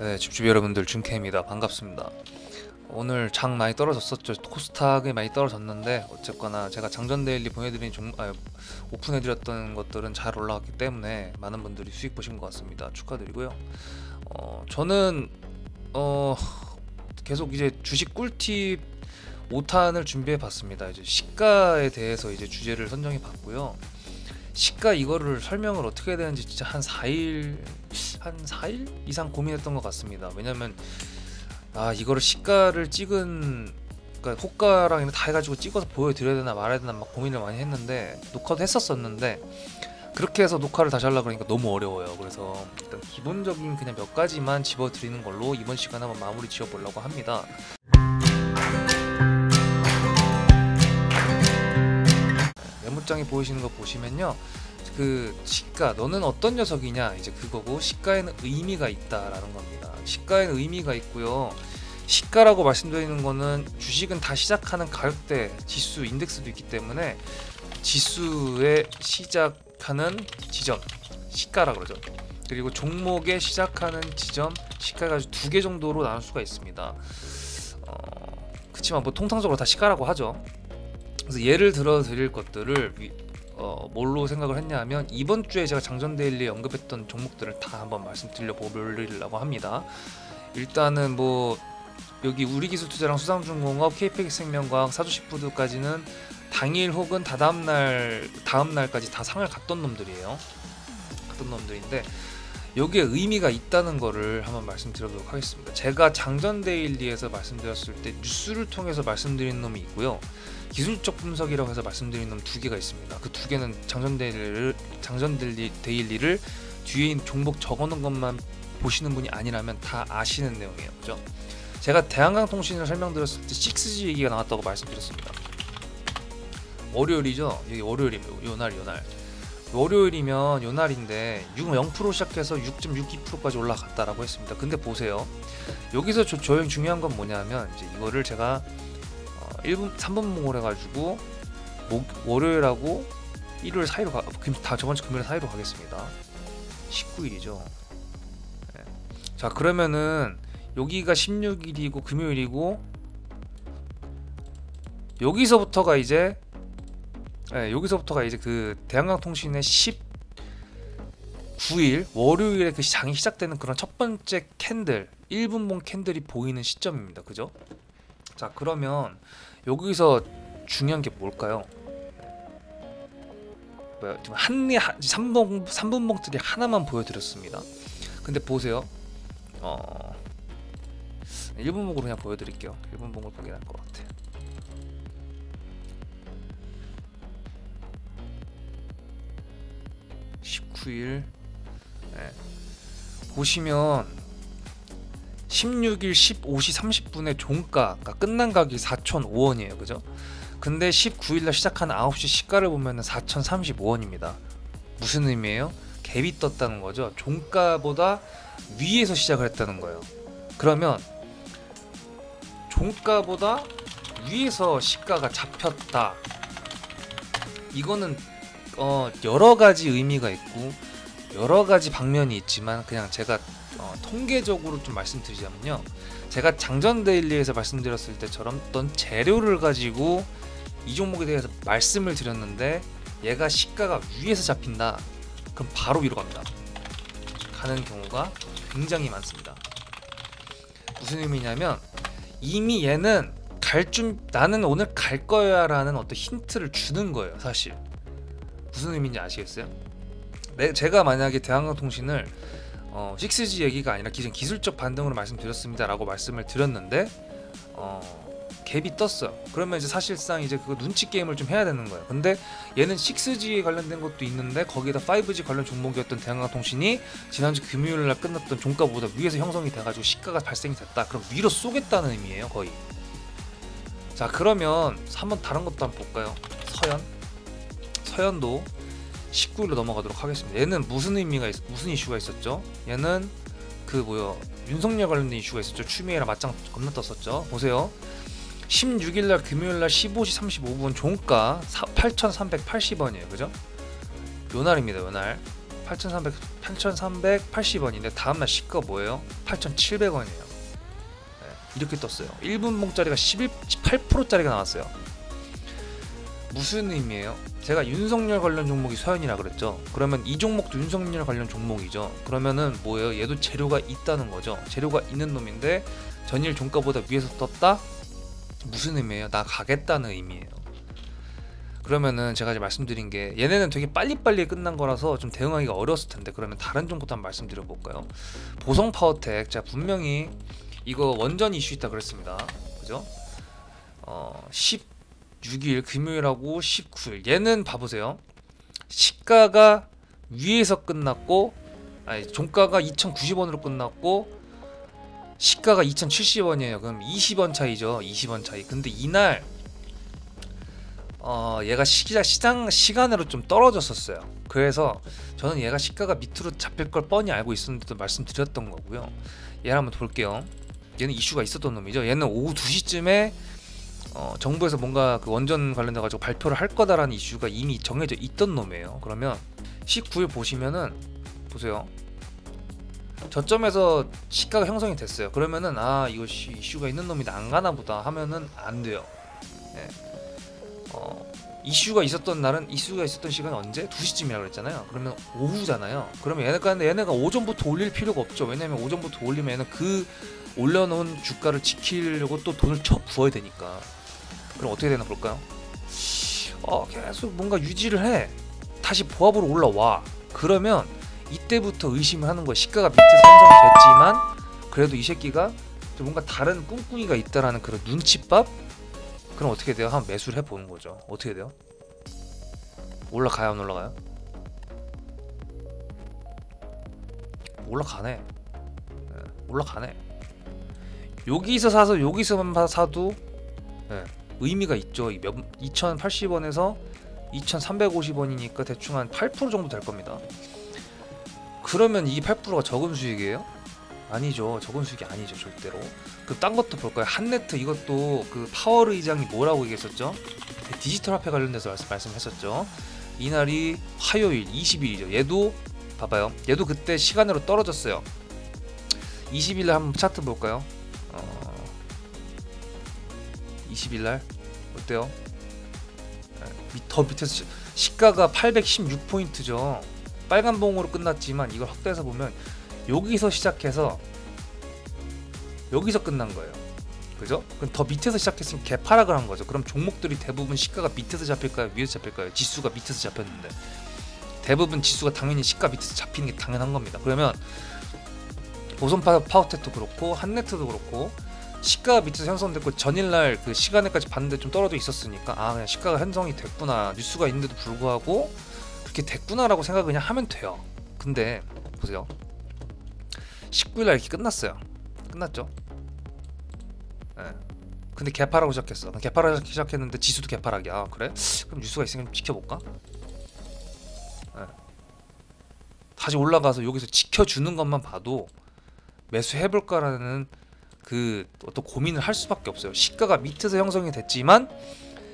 네, 집주비 여러분들 준케입니다. 반갑습니다. 오늘 장 많이 떨어졌었죠. 코스닥이 많이 떨어졌는데 어쨌거나 제가 장전 데일리 보내드린 오픈해드렸던 것들은 잘 올라갔기 때문에 많은 분들이 수익 보신 것 같습니다. 축하드리고요. 저는 계속 이제 주식 꿀팁 5탄을 준비해 봤습니다. 이제 시가에 대해서 이제 주제를 선정해 봤고요. 시가 이거를 설명을 어떻게 해야 되는지 진짜 한 4일 이상 고민했던 것 같습니다. 왜냐면 이거를 시가를 찍은, 그러니까 호가랑 이런 다 해가지고 찍어서 보여드려야 되나 말아야 되나 막 고민을 많이 했는데, 녹화도 했었었는데 그렇게 해서 녹화를 다시 하려고 그러니까 너무 어려워요. 그래서 일단 기본적인 그냥 몇 가지만 집어드리는 걸로 이번 시간에 한번 마무리 지어 보려고 합니다. 메모장에 보이시는 거 보시면요, 그 시가 너는 어떤 녀석이냐, 이제 그거고, 시가에는 의미가 있다라는 겁니다. 시가에는 의미가 있고요. 시가라고 말씀드리는 거는 주식은 다 시작하는 가격대, 지수, 인덱스도 있기 때문에 지수의 시작하는 지점, 시가라 그러죠. 그리고 종목의 시작하는 지점, 시가가 아주 두 개 정도로 나눌 수가 있습니다. 그치만 뭐 통상적으로 다 시가라고 하죠. 그래서 예를 들어 드릴 것들을 뭘로 생각을 했냐 하면, 이번 주에 제가 장전 데일리에 언급했던 종목들을 다 한번 말씀드려 보려고 합니다. 일단은 뭐 여기 우리기술투자랑 수상중공업, KPX생명과학, 사주식푸드까지는 당일 혹은 다다음 날까지 다 상을 갔던 놈들이에요. 갔던 놈들인데 여기에 의미가 있다는 거를 한번 말씀드려보도록 하겠습니다. 제가 장전 데일리에서 말씀드렸을 때 뉴스를 통해서 말씀드린 놈이 있고요, 기술적 분석이라고 해서 말씀드린 놈 두 개가 있습니다. 그 두 개는 장전 데일리를 뒤에 있는 종목 적어놓은 것만 보시는 분이 아니라면 다 아시는 내용이에요. 그죠? 제가 대한강통신을 설명드렸을 때 6G 얘기가 나왔다고 말씀드렸습니다. 월요일이죠? 여기 월요일이면 요날 월요일이면 요날인데 0% 시작해서 6.62%까지 올라갔다라고 했습니다. 근데 보세요, 여기서 중요한 건 뭐냐면, 이제 이거를 제가 3분봉을 해가지고 월요일하고 일요일 사이로 저번주 금요일 사이로 가겠습니다. 19일이죠. 네. 자, 그러면은 여기가 16일이고 금요일이고, 여기서부터가 이제 그 대한강통신의 19일 월요일에 그 장이 시작되는 그런 첫 번째 캔들, 1분봉 캔들이 보이는 시점입니다. 그죠? 자, 그러면 여기서 중요한 게 뭘까요? 지금 3분봉들이 하나만 보여드렸습니다. 근데 보세요, 1분봉으로 그냥 보여드릴게요. 1분봉을 보게 할 것 같아요. 보시면 16일 15시 30분에 종가가 끝난 가격이 4,005원이에요. 그죠? 근데 19일날 시작한 9시 시가를 보면은 4,035원입니다. 무슨 의미예요? 갭이 떴다는 거죠. 종가보다 위에서 시작을 했다는 거예요. 그러면 종가보다 위에서 시가가 잡혔다. 이거는 여러 가지 의미가 있고 여러 가지 방면이 있지만, 그냥 제가 통계적으로 좀 말씀드리자면요, 제가 장전 데일리에서 말씀드렸을 때처럼 어떤 재료를 가지고 이 종목에 대해서 말씀을 드렸는데 얘가 시가가 위에서 잡힌다, 그럼 바로 위로 가는 경우가 굉장히 많습니다. 무슨 의미냐면, 이미 얘는 나는 오늘 갈 거야 라는 어떤 힌트를 주는 거예요. 사실 무슨 의미인지 아시겠어요? 제가 만약에 대한강통신을 6G 얘기가 아니라 기술적 반등으로 말씀드렸습니다 라고 말씀을 드렸는데 갭이 떴어요. 그러면 이제 사실상 이제 그거 눈치 게임을 좀 해야 되는 거예요. 근데 얘는 6G에 관련된 것도 있는데 거기에다 5G 관련 종목이었던 대한강통신이 지난주 금요일날 끝났던 종가보다 위에서 형성이 돼가지고 시가가 발생이 됐다. 그럼 위로 쏘겠다는 의미예요, 거의. 자, 그러면 한번 다른 것도 한번 볼까요? 서현도 19일로 넘어가도록 하겠습니다. 얘는 무슨 이슈가 있었죠? 얘는 윤석열 관련된 이슈가 있었죠. 추미애랑 맞짱 겁나 떴었죠. 보세요, 16일날 금요일날 15시 35분 종가 8,380원이에요. 그죠? 요날입니다. 요날 8,380 8,380원인데 다음날 시가 뭐예요? 8,700원이에요. 이렇게 떴어요. 1분봉짜리가 18%짜리가 나왔어요. 무슨 의미예요? 제가 윤석열 관련 종목이 서현이라 그랬죠. 그러면 이 종목도 윤석열 관련 종목이죠. 그러면은 뭐예요? 얘도 재료가 있다는 거죠. 재료가 있는 놈인데 전일 종가보다 위에서 떴다? 무슨 의미예요? 나 가겠다는 의미예요. 그러면은 제가 이제 말씀드린 게 얘네는 되게 빨리빨리 끝난 거라서 좀 대응하기가 어려웠을 텐데, 그러면 다른 종목도 한번 말씀드려 볼까요? 보성파워텍, 제가 분명히 이거 원전 이슈 있다 그랬습니다. 그죠? 16일 금요일하고 19일 얘는 봐보세요. 시가가 위에서 끝났고, 아니 종가가 2,090원으로 끝났고 시가가 2,070원이에요. 그럼 20원 차이죠. 20원 차이. 근데 이날 얘가 시간으로 좀 떨어졌었어요. 그래서 저는 얘가 시가가 밑으로 잡힐 걸 뻔히 알고 있었는데도 말씀드렸던 거고요. 얘를 한번 볼게요. 얘는 이슈가 있었던 놈이죠. 얘는 오후 2시쯤에 정부에서 뭔가 그 원전 관련돼 가지고 발표를 할 거다라는 이슈가 이미 정해져 있던 놈이에요. 그러면 19일 보시면은 보세요. 저점에서 시가가 형성이 됐어요. 그러면은 아 이거 이슈가 있는 놈이다, 안 가나 보다 하면은 안 돼요. 네. 이슈가 있었던 날은, 이슈가 있었던 시간은 언제? 2시쯤이라고 그랬잖아요. 그러면 오후잖아요. 그러면 얘네가 오전부터 올릴 필요가 없죠. 왜냐면 오전부터 올리면 얘는 그 올려놓은 주가를 지키려고 또 돈을 쳐 부어야 되니까. 그럼 어떻게 되나 볼까요? 계속 뭔가 유지를 해. 다시 보합으로 올라와. 그러면 이때부터 의심을 하는 거야. 시가가 밑에서 형성됐지만 그래도 이 새끼가 좀 뭔가 다른 꿍꿍이가 있다라는 그런 눈치밥? 그럼 어떻게 돼요? 한번 매수를 해보는 거죠. 어떻게 돼요? 올라가요, 안 올라가요? 올라가네. 네, 올라가네. 여기서 사서 여기서만 사도 네, 의미가 있죠. 2,080원에서 2,350원이니까 대충 한 8% 정도 될 겁니다. 그러면 이 8%가 적은 수익이에요? 아니죠. 적은 수익이 아니죠. 절대로. 그럼 딴 것도 볼까요? 한네트, 이것도 그 파월 의장이 뭐라고 얘기했었죠? 디지털 화폐 관련돼서 말씀했었죠. 이날이 화요일 20일이죠. 얘도 봐봐요. 얘도 그때 시간으로 떨어졌어요. 20일날 한번 차트 볼까요? 20일날 어때요? 더 밑에서 시가가 816포인트죠. 빨간 봉으로 끝났지만 이걸 확대해서 보면 여기서 시작해서 여기서 끝난 거예요. 그죠? 그럼 더 밑에서 시작했으면 개파락을 한 거죠. 그럼 종목들이 대부분 시가가 밑에서 잡힐까요? 위에서 잡힐까요? 지수가 밑에서 잡혔는데 대부분 지수가 당연히 시가 밑에서 잡히는 게 당연한 겁니다. 그러면 보성파워텍도 그렇고 한네트도 그렇고 시가가 밑에서 형성됐고 전일날 그 시간에까지 봤는데 좀 떨어져 있었으니까 그냥 시가가 형성이 됐구나, 뉴스가 있는데도 불구하고 그렇게 됐구나라고 생각 그냥 하면 돼요. 근데 보세요. 19일날 이렇게 끝났어요. 끝났죠? 네. 근데 개파라고 시작했어. 개파라고 시작했는데 지수도 개파락이야. 그래? 그럼 뉴스가 있으면 좀 지켜볼까? 네. 다시 올라가서 여기서 지켜주는 것만 봐도 매수해볼까라는 그 어떤 고민을 할 수밖에 없어요. 시가가 밑에서 형성이 됐지만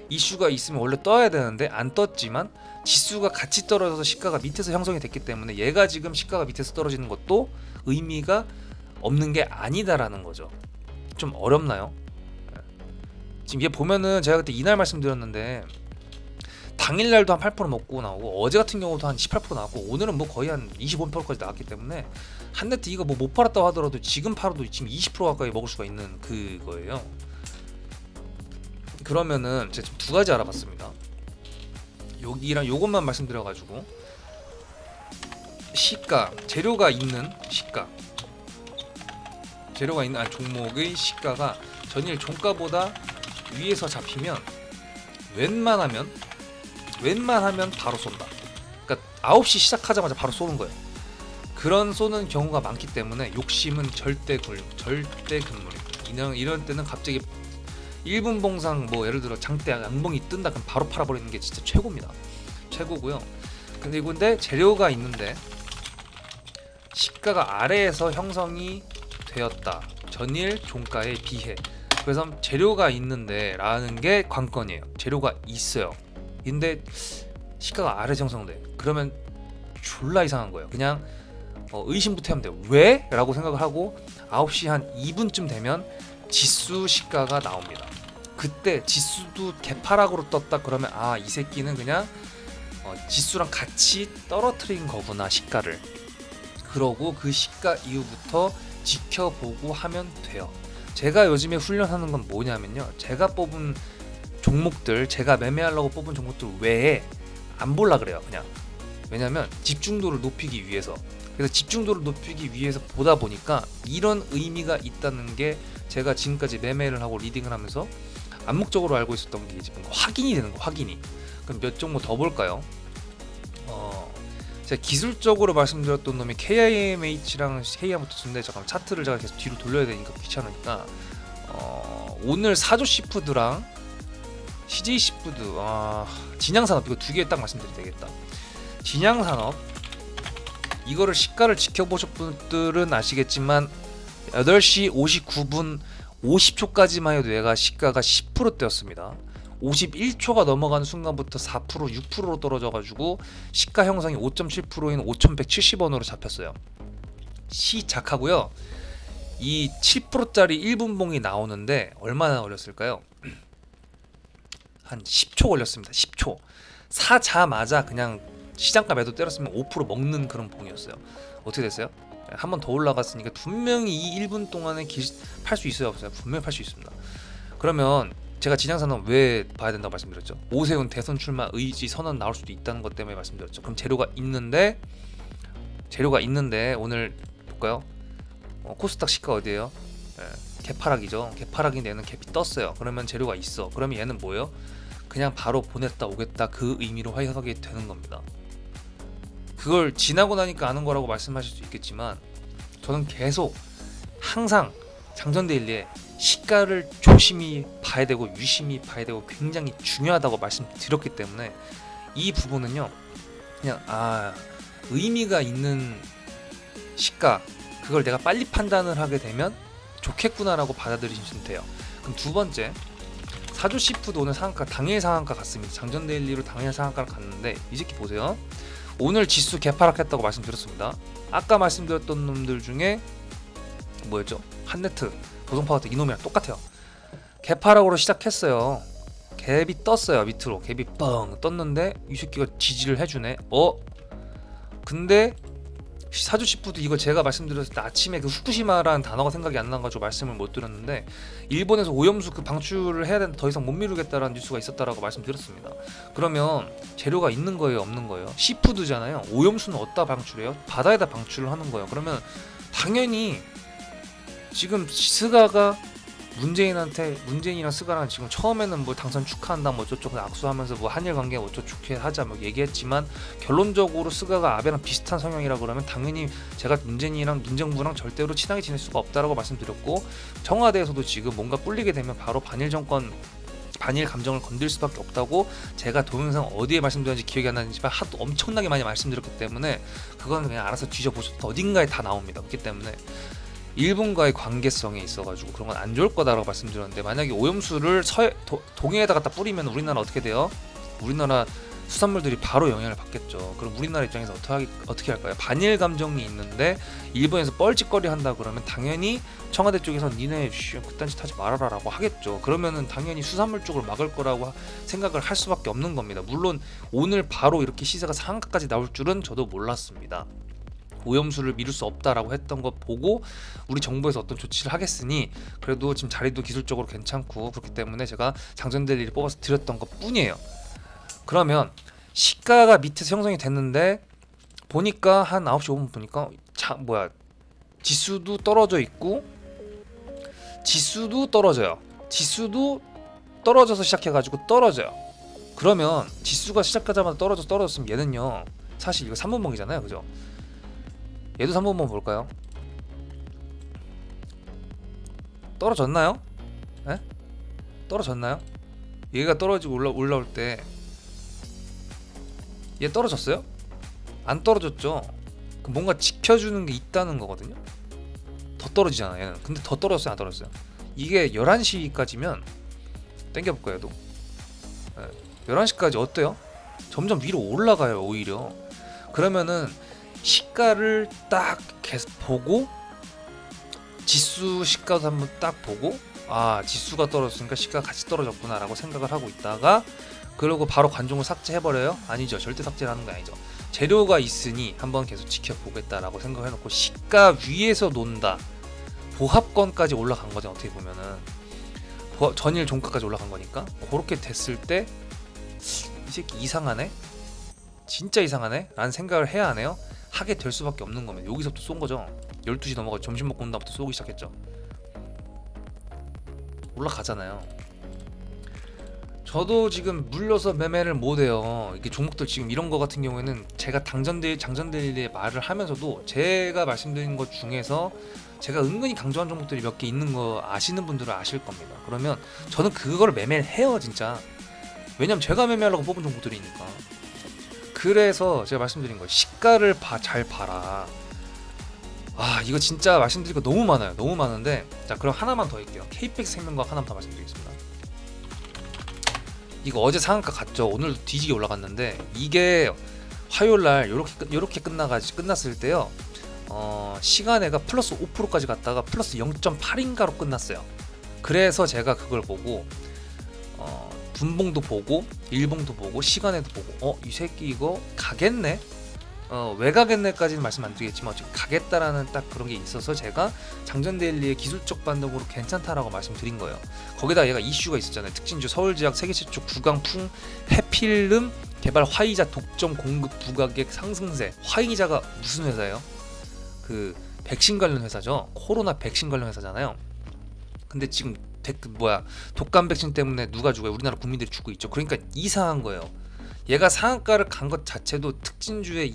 이슈가 있으면 원래 떠야 되는데 안 떴지만 지수가 같이 떨어져서 시가가 밑에서 형성이 됐기 때문에 얘가 지금 시가가 밑에서 떨어지는 것도 의미가 없는 게 아니다라는 거죠. 좀 어렵나요? 지금 얘 보면은 제가 그때 이날 말씀드렸는데 당일날도 한 8% 먹고 나오고 어제 같은 경우도 한 18% 나왔고 오늘은 뭐 거의 한 25%까지 나왔기 때문에 한네트 이거 뭐 못 팔았다고 하더라도 지금 팔아도 지금 20% 가까이 먹을 수가 있는 그거예요. 그러면은 제가 지금 두 가지 알아봤습니다. 여기랑 요것만 말씀드려가지고 시가, 재료가 있는 시가, 재료가 있는 종목의 시가가 전일 종가보다 위에서 잡히면 웬만하면 바로 쏜다. 그러니까 9시 시작하자마자 바로 쏘는 거예요. 그런 쏘는 경우가 많기 때문에 욕심은 절대 금물입니다. 이런 때는 갑자기 1분 봉상 뭐 예를 들어 장대 양봉이 뜬다 그럼 바로 팔아버리는 게 진짜 최고입니다. 최고고요. 근데 재료가 있는데 시가가 아래에서 형성이 되었다. 전일 종가에 비해. 그래서 재료가 있는데 라는 게 관건이에요. 재료가 있어요. 근데 시가가 아래 형성돼. 그러면 졸라 이상한 거예요. 그냥 의심부터 하면 돼요. 왜? 라고 생각을 하고 9시 한 2분쯤 되면 지수 시가가 나옵니다. 그때 지수도 개파락으로 떴다 그러면 아, 이 새끼는 그냥 지수랑 같이 떨어뜨린 거구나, 시가를. 그러고 그 시가 이후부터 지켜보고 하면 돼요. 제가 요즘에 훈련하는 건 뭐냐면요, 제가 뽑은 종목들, 제가 매매하려고 뽑은 종목들 외에 안 볼라 그래요, 그냥. 왜냐면 집중도를 높이기 위해서. 그래서 집중도를 높이기 위해서 보다 보니까 이런 의미가 있다는 게 제가 지금까지 매매를 하고 리딩을 하면서 암묵적으로 알고 있었던 게 이제 뭔가 확인이 되는 거, 확인이. 그럼 몇 종목 더 볼까요? 제가 기술적으로 말씀드렸던 놈이 KIMH랑 헤이아모터스인데, 잠깐 차트를 제가 계속 뒤로 돌려야 되니까 귀찮으니까 오늘 사조시푸드랑 CJ시푸드, 진양산업, 이거 두 개 딱 말씀드려야 되겠다. 진양산업, 이거를 시가를 지켜보신 분들은 아시겠지만 8시 59분 50초까지만 해도 얘가 시가가 10%대였습니다. 51초가 넘어가는 순간부터 4%, 6%로 떨어져가지고 시가 형성이 5.7%인 5,170원으로 잡혔어요. 시작하고요. 이 7%짜리 1분봉이 나오는데 얼마나 걸렸을까요? 한 10초 걸렸습니다. 10초. 사자마자 그냥 시장가 매도 때렸으면 5% 먹는 그런 봉이었어요. 어떻게 됐어요? 한 번 더 올라갔으니까 분명히 이 1분 동안에 팔 수 있어요, 없어요? 분명히 팔 수 있습니다. 그러면 제가 진양산업 왜 봐야 된다고 말씀드렸죠? 오세훈 대선 출마 의지 선언 나올 수도 있다는 것 때문에 말씀드렸죠. 그럼 재료가 있는데 오늘 볼까요? 코스닥 시가 어디에요? 개파락이죠. 개파락인데 얘는 갭이 떴어요. 그러면 재료가 있어. 그러면 얘는 뭐예요? 그냥 바로 보냈다 오겠다, 그 의미로 해석이 되는 겁니다. 그걸 지나고 나니까 아는 거라고 말씀하실 수 있겠지만 저는 계속 항상 장전데일리에 시가를 조심히 봐야 되고 유심히 봐야 되고 굉장히 중요하다고 말씀드렸기 때문에 이 부분은요, 그냥 의미가 있는 시가, 그걸 내가 빨리 판단을 하게 되면 좋겠구나라고 받아들이시면 돼요. 그럼 두 번째, 사조시푸드 오늘 상한가, 당일 상한가 갔습니다. 장전데일리로 당일 상한가를 갔는데 이 새끼 보세요. 오늘 지수 개파락했다고 말씀드렸습니다. 아까 말씀드렸던 놈들 중에 뭐였죠? 한네트, 도성파워텍, 이놈이랑 똑같아요. 개파락으로 시작했어요. 갭이 떴어요. 밑으로 갭이 뻥 떴는데 이 새끼가 지지를 해주네. 근데 사조시푸드, 이거 제가 말씀드렸을 때 아침에 그 후쿠시마라는 단어가 생각이 안 나가지고 말씀을 못 드렸는데, 일본에서 오염수 그 방출을 해야 된다, 더 이상 못 미루겠다라는 뉴스가 있었다라고 말씀드렸습니다. 그러면 재료가 있는 거예요, 없는 거예요? 시푸드잖아요. 오염수는 어디다 방출해요? 바다에다 방출을 하는 거예요. 그러면 당연히 지금 스가가 문재인이랑 스가랑 지금 처음에는 뭐 당선 축하한다 뭐 어쩌고 악수하면서 뭐 한일 관계 어쩌고 좋게 하자 뭐 얘기했지만, 결론적으로 스가가 아베랑 비슷한 성향이라 그러면 당연히 제가 문정부랑 절대로 친하게 지낼 수가 없다라고 말씀드렸고, 청와대에서도 지금 뭔가 뿔리게 되면 바로 반일 정권, 반일 감정을 건들 수밖에 없다고 제가 동영상 어디에 말씀드렸는지 기억이 안 나지만 하도 엄청나게 많이 말씀드렸기 때문에 그건 그냥 알아서 뒤져보셔도 어딘가에 다 나옵니다. 그렇기 때문에 일본과의 관계성에 있어가지고 그런 건 안 좋을 거다라고 말씀드렸는데, 만약에 오염수를 동해에다 갖다 뿌리면 우리나라 어떻게 돼요? 우리나라 수산물들이 바로 영향을 받겠죠. 그럼 우리나라 입장에서 어떻게 할까요? 반일 감정이 있는데 일본에서 뻘짓거리 한다 그러면 당연히 청와대 쪽에서 니네 그딴 짓 하지 말아라 라고 하겠죠. 그러면은 당연히 수산물 쪽을 막을 거라고 생각을 할 수밖에 없는 겁니다. 물론 오늘 바로 이렇게 시세가 상한가까지 나올 줄은 저도 몰랐습니다. 오염수를 미룰 수 없다라고 했던 거 보고 우리 정부에서 어떤 조치를 하겠으니, 그래도 지금 자리도 기술적으로 괜찮고 그렇기 때문에 제가 장전데일리를 뽑아서 드렸던 것 뿐이에요. 그러면 시가가 밑에서 형성이 됐는데 보니까 한 9시 5분 보니까 지수도 떨어져 있고, 지수도 떨어져요. 지수도 떨어져서 시작해가지고 떨어져요. 그러면 지수가 시작하자마자 떨어졌으면 얘는요, 사실 이거 3분봉이잖아요, 그죠? 얘도 3번만 볼까요? 떨어졌나요? 에? 떨어졌나요? 얘가 떨어지고 올라올 때 얘 떨어졌어요? 안 떨어졌죠? 뭔가 지켜주는 게 있다는 거거든요? 더 떨어지잖아 얘는. 근데 더 떨어졌어요, 안 떨어졌어요? 이게 11시까지면 땡겨볼까요, 얘도? 11시까지 어때요? 점점 위로 올라가요, 오히려. 그러면은 시가를 딱 계속 보고 지수 시가도 한번 딱 보고 아 지수가 떨어졌으니까 시가가 같이 떨어졌구나 라고 생각을 하고 있다가 그러고 바로 관종을 삭제해버려요? 아니죠. 절대 삭제를 하는 거 아니죠. 재료가 있으니 한번 계속 지켜보겠다라고 생각해놓고 시가 위에서 논다. 보합권까지 올라간 거죠. 어떻게 보면은 전일 종가까지 올라간 거니까 그렇게 됐을 때 이 새끼 이상하네? 진짜 이상하네? 라는 생각을 해야 하네요. 하게 될 수밖에 없는 거면 여기서부터 쏜 거죠. 12시 넘어가 점심 먹고 온 다음부터 쏘기 시작했죠. 올라가잖아요. 저도 지금 물려서 매매를 못해요. 이게 종목들 지금 이런 거 같은 경우에는 제가 장전데일리에 말을 하면서도 제가 말씀드린 것 중에서 제가 은근히 강조한 종목들이 몇 개 있는 거 아시는 분들은 아실 겁니다. 그러면 저는 그걸 매매를 해요 진짜. 왜냐면 제가 매매하려고 뽑은 종목들이니까. 그래서 제가 말씀드린 거예요. 시가를 잘 봐라. 아 이거 진짜 말씀드릴 거 너무 많아요. 너무 많은데 자 그럼 하나만 더 할게요. KPX 생명과학 하나만 더 말씀드리겠습니다. 이거 어제 상한가 갔죠. 오늘도 뒤지게 올라갔는데 이게 화요일날 요렇게 끝났을 때요. 시간에가 플러스 5%까지 갔다가 플러스 0.8인가로 끝났어요. 그래서 제가 그걸 보고 분봉도 보고 일봉도 보고 시간에도 보고 이 새끼 이거 가겠네? 왜 가겠네까지는 말씀 안 드리겠지만 어차피 가겠다라는 딱 그런 게 있어서 제가 장전데일리의 기술적 반등으로 괜찮다라고 말씀드린 거예요. 거기다 얘가 이슈가 있었잖아요. 특징주 서울지약 세계 최초 구강풍 해필름 개발 화이자 독점 공급 부가격 상승세. 화이자가 무슨 회사예요? 그 백신 관련 회사죠. 코로나 백신 관련 회사잖아요. 근데 지금 독감 백신 때문에 누가 죽어요? 우리나라 국민들이 죽고 있죠. 그러니까 이상한 거예요. 얘가 상한가를 간 것 자체도 특징주의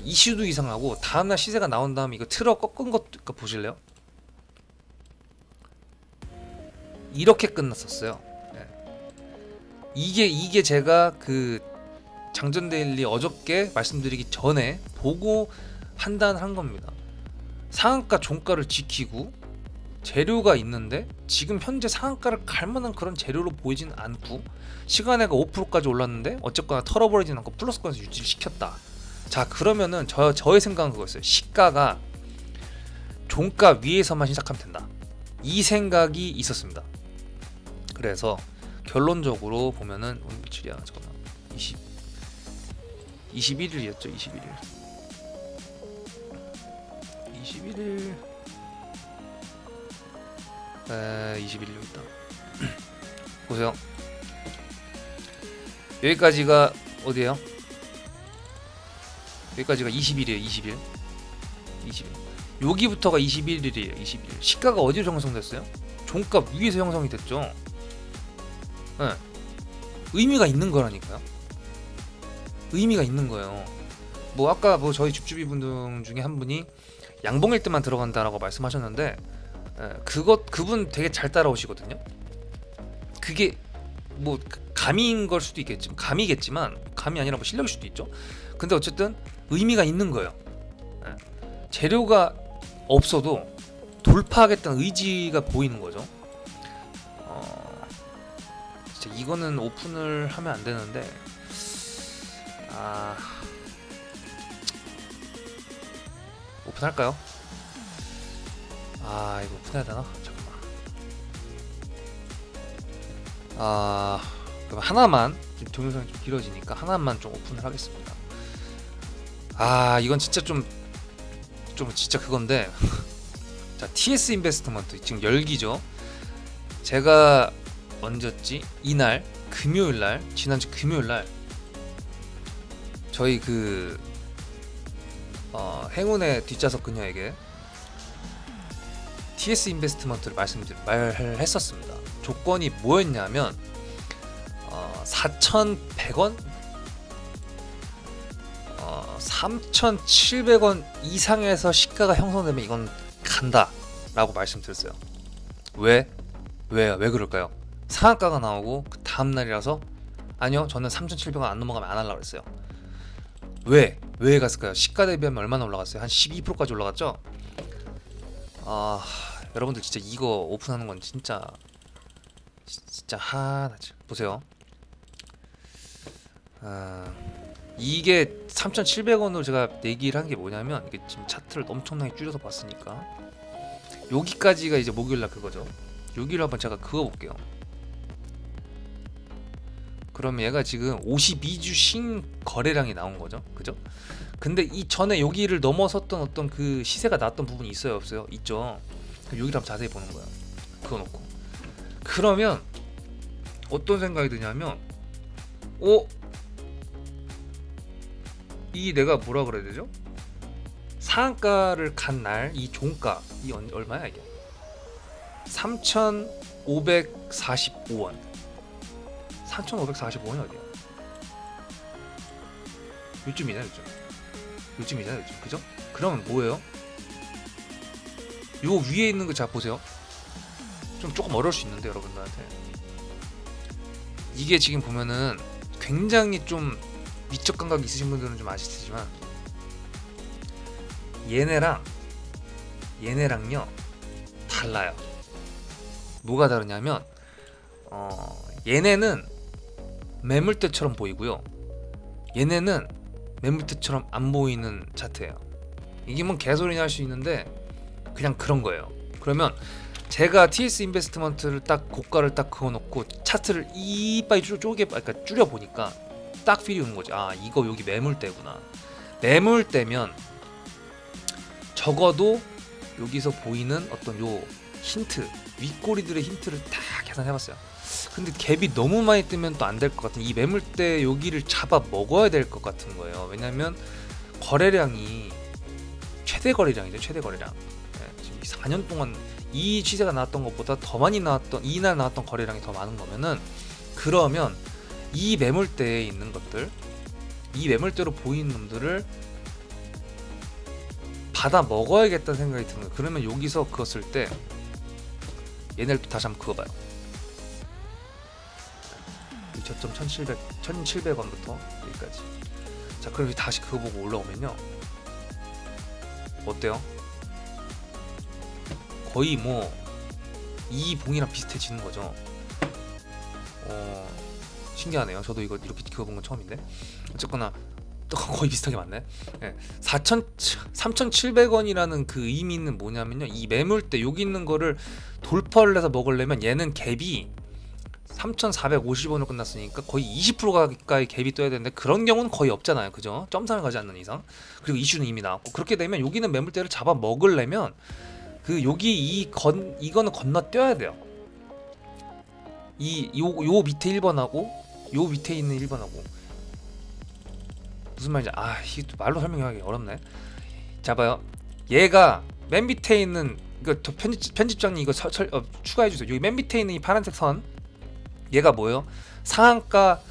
이슈도 이상하고 다음날 시세가 나온 다음에 이거 틀어 꺾은 것 보실래요? 이렇게 끝났었어요. 네. 이게 제가 그 장전데일리 어저께 말씀드리기 전에 보고 판단을 한 겁니다. 상한가 종가를 지키고 재료가 있는데 지금 현재 상한가를 갈만한 그런 재료로 보이진 않고 시간에가 5%까지 올랐는데 어쨌거나 털어버리진 않고 플러스권에서 유지를 시켰다. 자 그러면은 저의 생각은 그거였어요. 시가가 종가 위에서만 시작하면 된다. 이 생각이 있었습니다. 그래서 결론적으로 보면은 오늘 며칠이야? 잠깐만 21일이었죠. 21일 21일 여기 있다. 보세요. 여기까지가 어디에요? 여기까지가 20일이에요. 20일. 여기부터가 21일이에요. 21일. 시가가 어디로 형성됐어요? 종가 위에서 형성이 됐죠. 네. 의미가 있는 거라니까요. 의미가 있는 거예요. 뭐 아까 저희 줍줍이 분들 중에 한 분이 양봉일 때만 들어간다라고 말씀하셨는데 그분 되게 잘 따라오시거든요. 그게 뭐 감인 걸 수도 있겠지만 감이 아니라 뭐 실력일 수도 있죠. 근데 어쨌든 의미가 있는 거예요. 재료가 없어도 돌파하겠다는 의지가 보이는 거죠. 진짜 이거는 오픈을 하면 안 되는데 오픈할까요? 이거 오픈해야 되나? 잠깐만. 그럼 하나만 동영상이 좀 길어지니까 하나만 좀 오픈을 하겠습니다. 이건 진짜 좀 진짜 그건데 자 TS 인베스트먼트 지금 열기죠. 제가 언제였지? 이날 금요일날 지난주 금요일날 저희 행운의 뒷좌석 그녀에게 TS 인베스트먼트를 말을 했었습니다. 조건이 뭐였냐면 4,100원? 3,700원 이상에서 시가가 형성되면 이건 간다 라고 말씀드렸어요. 왜 그럴까요? 상한가가 나오고 그 다음날이라서 아니요 저는 3,700원 안 넘어가면 안 하려고 그랬어요. 왜 갔을까요? 시가 대비하면 얼마나 올라갔어요? 한 12%까지 올라갔죠? 여러분들 진짜 이거 오픈하는 건 진짜 보세요. 이게 3,700원으로 제가 얘기를 한 게 뭐냐면, 이게 지금 차트를 엄청나게 줄여서 봤으니까 여기까지가 이제 목요일날 그거죠. 여기를 한번 제가 그어볼게요. 그러면 얘가 지금 52주 신 거래량이 나온 거죠, 그죠? 근데 이 전에 여기를 넘어섰던 어떤 그 시세가 났던 부분이 있어요, 없어요? 있죠. 그럼 여기를 한번 자세히 보는 거야. 그거 놓고. 그러면 어떤 생각이 드냐면, 이 내가 뭐라 그래야 되죠? 상한가를 간 날 이 종가 이 얼마야 이게? 3,545원. 3,545원이 어디야? 요즘이잖아, 요즘이잖아, 요즘. 그죠? 그러면 뭐예요? 요 위에 있는 거 자 보세요. 조금 어려울 수 있는데 여러분들한테 이게 지금 보면은 굉장히 좀 미적 감각 있으신 분들은 좀 아시겠지만, 얘네랑요 달라요. 뭐가 다르냐면 얘네는 매물대처럼 보이고요, 얘네는 매물대처럼 안 보이는 차트예요. 이게 뭔 개소리냐 할 수 있는데 그냥 그런 거예요. 그러면 제가 TS 인베스트먼트를 딱 고가를 딱 그어놓고 차트를 이빨 그러니까 줄여 보니까 딱 필이 오는 거지. 아, 이거 여기 매물대구나. 매물대면 적어도 여기서 보이는 어떤 요 힌트, 윗꼬리들의 힌트를 다 계산해봤어요. 근데 갭이 너무 많이 뜨면 또 안 될 것 같은, 이 매물대 여기를 잡아 먹어야 될 것 같은 거예요. 왜냐면 거래량이 최대 거래량이죠, 최대 거래량. 네, 지금 4년 동안 이 시세가 나왔던 것보다 더 많이 나왔던, 이날 나왔던 거래량이 더 많은 거면은, 그러면 이 매물대에 있는 것들, 이 매물대로 보이는 놈들을 받아 먹어야겠다는 생각이 드는 거예요. 그러면 여기서 그었을 때 얘네를 또 다시 한번 그어봐요. 이 저점 1700원부터 여기까지. 자, 그럼 다시 그어보고 올라오면요, 어때요? 거의 뭐 이 봉이랑 비슷해지는 거죠. 신기하네요. 저도 이거 이렇게 그어본 건 처음인데, 어쨌거나 또 거의 비슷하게 맞네. 네. 3,700원이라는 그 의미는 뭐냐면요, 이 매물대 여기 있는 거를 돌파를 해서 먹으려면 얘는 갭이 3,450원으로 끝났으니까 거의 20% 가까이 갭이 떠야 되는데, 그런 경우는 거의 없잖아요, 그죠? 점상을 가지 않는 이상. 그리고 이슈는 이미 나왔고, 그렇게 되면 여기는 매물대를 잡아 먹으려면 그 여기 이거는 건너뛰어야 돼요. 요 밑에 1번하고 요 밑에 있는 1번하고 무슨 말인지, 이게 또 말로 설명하기 어렵네. 자, 봐요. 얘가 맨 밑에 있는, 이거 편집장님 이거 추가해주세요. 여기 맨 밑에 있는 이 파란색 선, 얘가 뭐예요? 상한가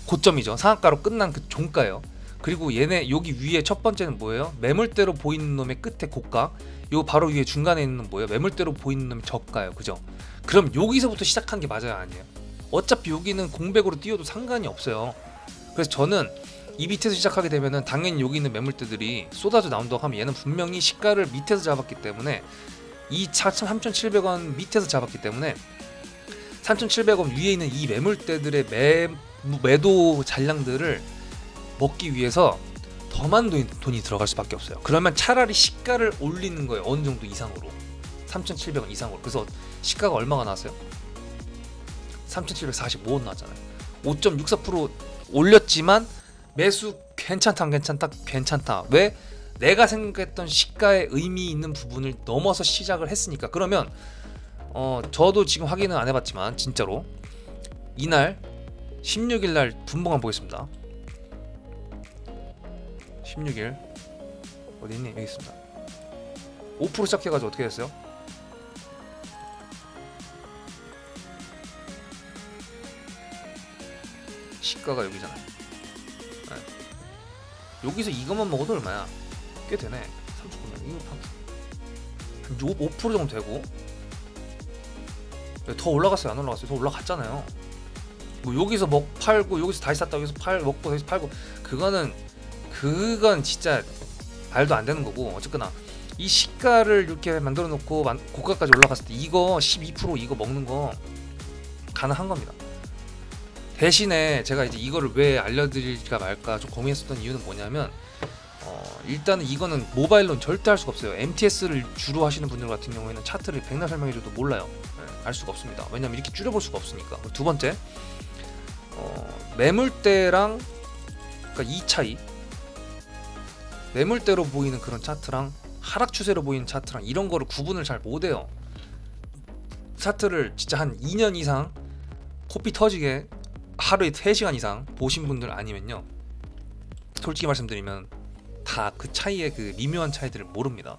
고점이죠. 상한가로 끝난 그 종가예요. 그리고 얘네 여기 위에 첫 번째는 뭐예요? 매물대로 보이는 놈의 끝에 고가. 요 바로 위에 중간에 있는 놈 뭐예요? 매물대로 보이는 놈의 저가예요, 그죠? 그럼 여기서부터 시작한 게 맞아요, 아니에요? 어차피 여기는 공백으로 띄워도 상관이 없어요. 그래서 저는 이 밑에서 시작하게 되면은 당연히 여기 있는 매물대들이 쏟아져 나온다고 하면 얘는 분명히 시가를 밑에서 잡았기 때문에, 이 3,700원 밑에서 잡았기 때문에 3,700원 위에 있는 이 매물대들의 매도 잔량들을 먹기 위해서 더 많은 돈이 들어갈 수밖에 없어요. 그러면 차라리 시가를 올리는 거예요, 어느 정도 이상으로. 3,700원 이상으로. 그래서 시가가 얼마가 나왔어요? 3,745원 나왔잖아요. 5.64% 올렸지만 매수 괜찮다. 왜? 내가 생각했던 시가의 의미 있는 부분을 넘어서 시작을 했으니까. 그러면 저도 지금 확인은 안 해봤지만 진짜로 이날 16일날 분봉한 보겠습니다. 16일 어디 있니? 여기 있습니다. 5% 시작해가지고 어떻게 됐어요? 시가가 여기잖아요. 네. 여기서 이것만 먹어도 얼마야? 꽤 되네. 39만. 이거 한 5% 정도 되고. 더 올라갔어요, 안 올라갔어요? 더 올라갔잖아요. 뭐 여기서 팔고 여기서 다시 샀다, 여기서 먹고 다시 팔고, 그건 진짜 말도 안 되는 거고. 어쨌거나 이 시가를 이렇게 만들어 놓고 고가까지 올라갔을 때 이거 12% 이거 먹는 거 가능한 겁니다. 대신에 제가 이제 이거를 왜 알려드릴까 말까 좀 고민했었던 이유는 뭐냐면 일단은 이거는 모바일로는 절대 할 수가 없어요. MTS를 주로 하시는 분들 같은 경우에는 차트를 백날 설명해줘도 몰라요. 알 수가 없습니다. 왜냐면 이렇게 줄여볼 수가 없으니까. 두 번째, 매물대랑 그러니까 이 차이, 매물대로 보이는 그런 차트랑 하락 추세로 보이는 차트랑 이런 거를 구분을 잘 못해요. 차트를 진짜 한 2년 이상 코피 터지게 하루에 3시간 이상 보신 분들 아니면요, 솔직히 말씀드리면 다 그 차이의 그 미묘한 차이들을 모릅니다.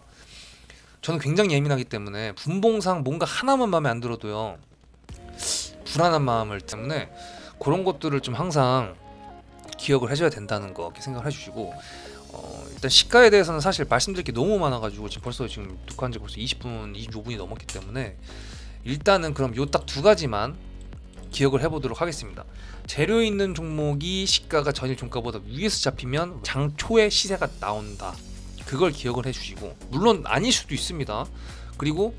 저는 굉장히 예민하기 때문에 분봉상 뭔가 하나만 마음에 안 들어도요 불안한 마음을 때문에 그런 것들을 좀 항상 기억을 해줘야 된다는 거 이렇게 생각을 해주시고, 일단 시가에 대해서는 사실 말씀드릴 게 너무 많아가지고 지금 녹화한 지 벌써 20분, 25분이 넘었기 때문에 일단은 그럼 요 딱 두 가지만 기억을 해보도록 하겠습니다. 재료 있는 종목이 시가가 전일 종가보다 위에서 잡히면 장 초에 시세가 나온다. 그걸 기억을 해주시고, 물론 아닐 수도 있습니다. 그리고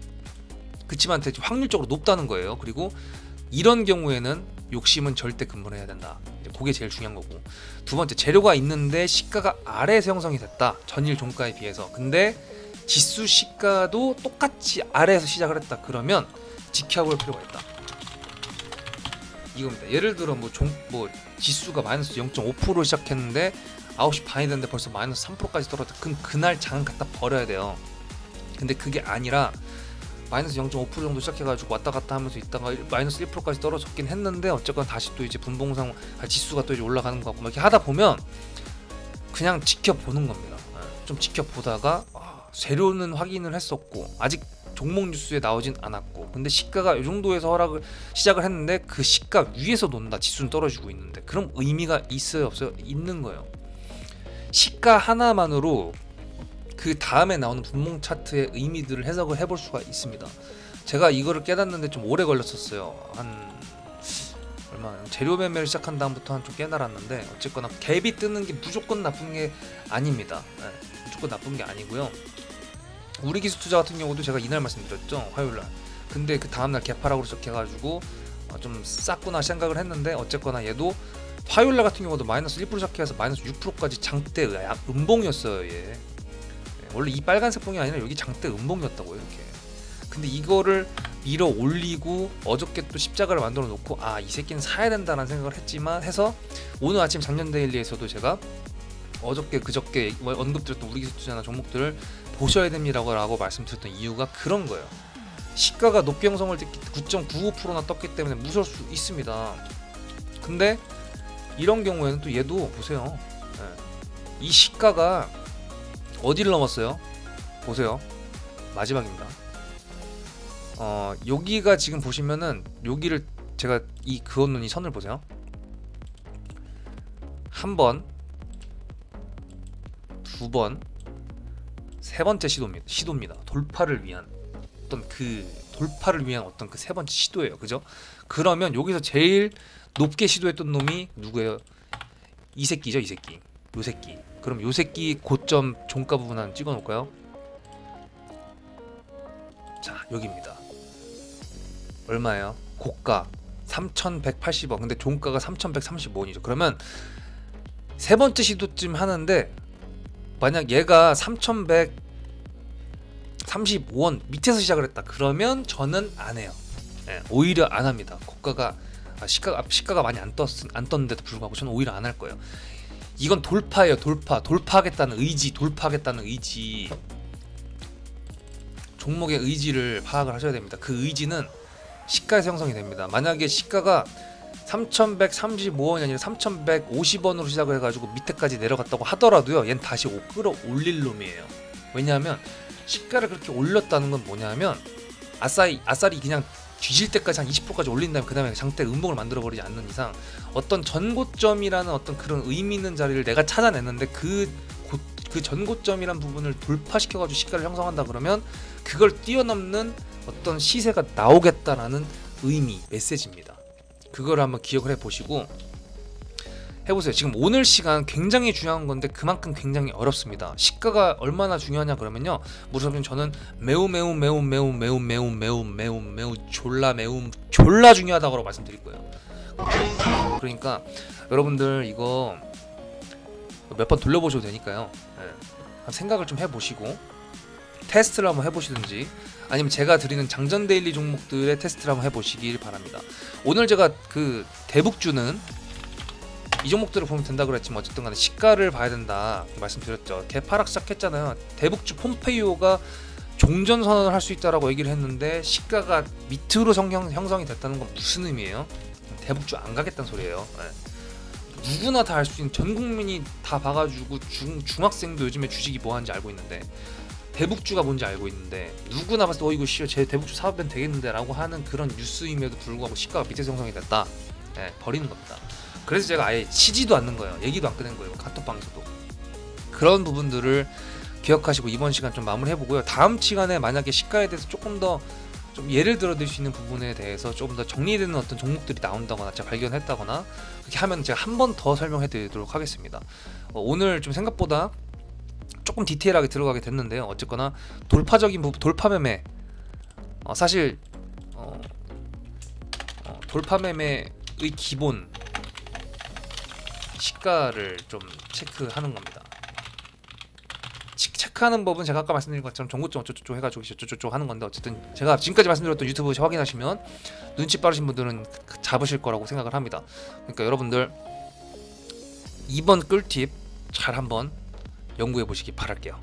그치만 대체 확률적으로 높다는 거예요. 그리고 이런 경우에는 욕심은 절대 금물해야 된다. 그게 제일 중요한 거고, 두 번째, 재료가 있는데 시가가 아래에서 형성이 됐다. 전일 종가에 비해서. 근데 지수 시가도 똑같이 아래에서 시작을 했다. 그러면 지켜볼 필요가 있다. 이겁니다. 예를 들어 뭐 지수가 마이너스 0.5% 시작했는데 9시 반이 됐는데 벌써 마이너스 3%까지 떨어졌다. 그럼 그날 장 갖다 버려야 돼요. 근데 그게 아니라 마이너스 0.5% 정도 시작해가지고 왔다 갔다 하면서 있다가 마이너스 1%까지 떨어졌긴 했는데 어쨌건 다시 또 이제 분봉상 지수가 또 이제 올라가는 것 같고 막 이렇게 하다 보면 그냥 지켜보는 겁니다. 좀 지켜보다가 재료는 확인을 했었고 아직 종목 뉴스에 나오진 않았고, 근데 시가가 이 정도에서 시작을 했는데 그 시가 위에서 논다. 지수는 떨어지고 있는데 그럼 의미가 있어요, 없어요? 있는 거예요. 시가 하나만으로 그 다음에 나오는 분봉 차트의 의미들을 해석을 해볼 수가 있습니다. 제가 이거를 깨닫는데 좀 오래 걸렸었어요. 재료 매매를 시작한 다음부터 좀 깨달았는데, 어쨌거나 갭이 뜨는 게 무조건 나쁜 게 아닙니다. 무조건 나쁜 게 아니고요. 우리 기술 투자 같은 경우도 제가 이날 말씀드렸죠, 화요일날. 근데 그 다음날 개파락으로 시작해가지고 좀 쌌구나 생각을 했는데, 어쨌거나 얘도 화요일날 같은 경우도 마이너스 1% 시작해서 마이너스 6%까지 장대 음봉이었어요. 얘 원래 이 빨간색 봉이 아니라 여기 장대 음봉이었다고요, 이렇게. 근데 이거를 밀어 올리고 어저께 또 십자가를 만들어 놓고 이 새끼는 사야 된다는 생각을 했지만 해서 오늘 아침 작년 데일리에서도 제가 어저께 그저께 언급드렸던 우리 기술 투자나 종목들을 보셔야 됩니다라고 말씀드렸던 이유가 그런 거예요. 시가가 높게 형성을 9.95%나 떴기 때문에 무서울 수 있습니다. 근데 이런 경우에는 또 얘도 보세요. 이 시가가 어디를 넘었어요? 보세요. 마지막입니다. 여기가 지금 보시면은 여기를 제가 이 그어놓은 이 선을 보세요. 한 번, 두 번, 세 번째 시도입니다. 돌파를 위한 어떤 그 세 번째 시도예요. 그죠? 그러면 여기서 제일 높게 시도했던 놈이 누구예요? 이 새끼죠, 이 새끼. 요 새끼. 그럼 요 새끼 고점 종가 부분 한번 찍어 놓을까요? 자, 여기입니다. 얼마예요? 고가 3,180원. 근데 종가가 3,135원이죠. 그러면 세 번째 시도쯤 하는데 만약 얘가 3,135원 밑에서 시작을 했다. 그러면 저는 안 해요. 오히려 안 합니다. 고가가 시가가 많이 안 떴는데도 불구하고 저는 오히려 안 할 거예요. 이건 돌파예요. 돌파하겠다는 의지. 종목의 의지를 파악을 하셔야 됩니다. 그 의지는 시가에서 형성이 됩니다. 만약에 시가가 3,135원이 아니라 3,150원으로 시작을 해가지고 밑에까지 내려갔다고 하더라도요, 얘는 다시 끌어올릴 놈이에요. 왜냐하면 시가를 그렇게 올렸다는 건 뭐냐면 아싸리 그냥 뒤질 때까지 한 20%까지 올린 다음에 그 다음에 장대 음봉을 만들어버리지 않는 이상 어떤 전고점이라는 어떤 그런 의미 있는 자리를 내가 찾아냈는데 그 전고점이란 부분을 돌파시켜가지고 시가를 형성한다 그러면 그걸 뛰어넘는 어떤 시세가 나오겠다라는 의미, 메시지입니다. 그걸 한번 기억을 해보시고 해보세요. 지금 오늘 시간 굉장히 중요한 건데 그만큼 굉장히 어렵습니다. 시가가 얼마나 중요하냐 그러면요, 무슨 저는 매우 졸라 중요하다고 말씀드릴 거예요. 그러니까 여러분들 이거 몇 번 돌려보셔도 되니까요. 네. 한 생각을 좀 해보시고 테스트를 한번 해보시든지 아니면 제가 드리는 장전 데일리 종목들의 테스트를 한번 해보시길 바랍니다. 오늘 제가 그 대북주는 이 종목들을 보면 된다 그랬지만 어쨌든 간에 시가를 봐야 된다 말씀드렸죠. 개파락 시작했잖아요. 대북주 폼페이오가 종전 선언을 할 수 있다라고 얘기를 했는데 시가가 밑으로 형성이 됐다는 건 무슨 의미예요? 대북주 안 가겠다는 소리예요. 네. 누구나 다 알 수 있는, 전 국민이 다 봐가지고 중학생도 요즘에 주식이 뭐 하는지 알고 있는데, 대북주가 뭔지 알고 있는데, 누구나 봤을 때 이거 제 대북주 사업은 되겠는데 라고 하는 그런 뉴스임에도 불구하고 시가가 밑에서 형성이 됐다. 네, 버리는 겁니다. 그래서 제가 아예 치지도 않는 거예요. 얘기도 안 꺼낸 거예요. 카톡방에서도. 그런 부분들을 기억하시고 이번 시간 좀 마무리해보고요. 다음 시간에 만약에 시가에 대해서 조금 더 좀 예를 들어드릴 수 있는 부분에 대해서 조금 더 정리되는 어떤 종목들이 나온다거나 제가 발견했다거나 그렇게 하면 제가 한 번 더 설명해드리도록 하겠습니다. 오늘 좀 생각보다 조금 디테일하게 들어가게 됐는데요. 어쨌거나 돌파적인 부분, 돌파 매매, 사실 돌파 매매의 기본 시가를 좀 체크하는 겁니다. 체크하는 법은 제가 아까 말씀드린 것처럼 정고점 어쩌고저쩌고 해가지고 저쩌고 하는 건데, 어쨌든 제가 지금까지 말씀드렸던 유튜브 확인하시면 눈치 빠르신 분들은 잡으실 거라고 생각을 합니다. 그러니까 여러분들 이번 꿀팁 잘 한번 연구해 보시기 바랄게요.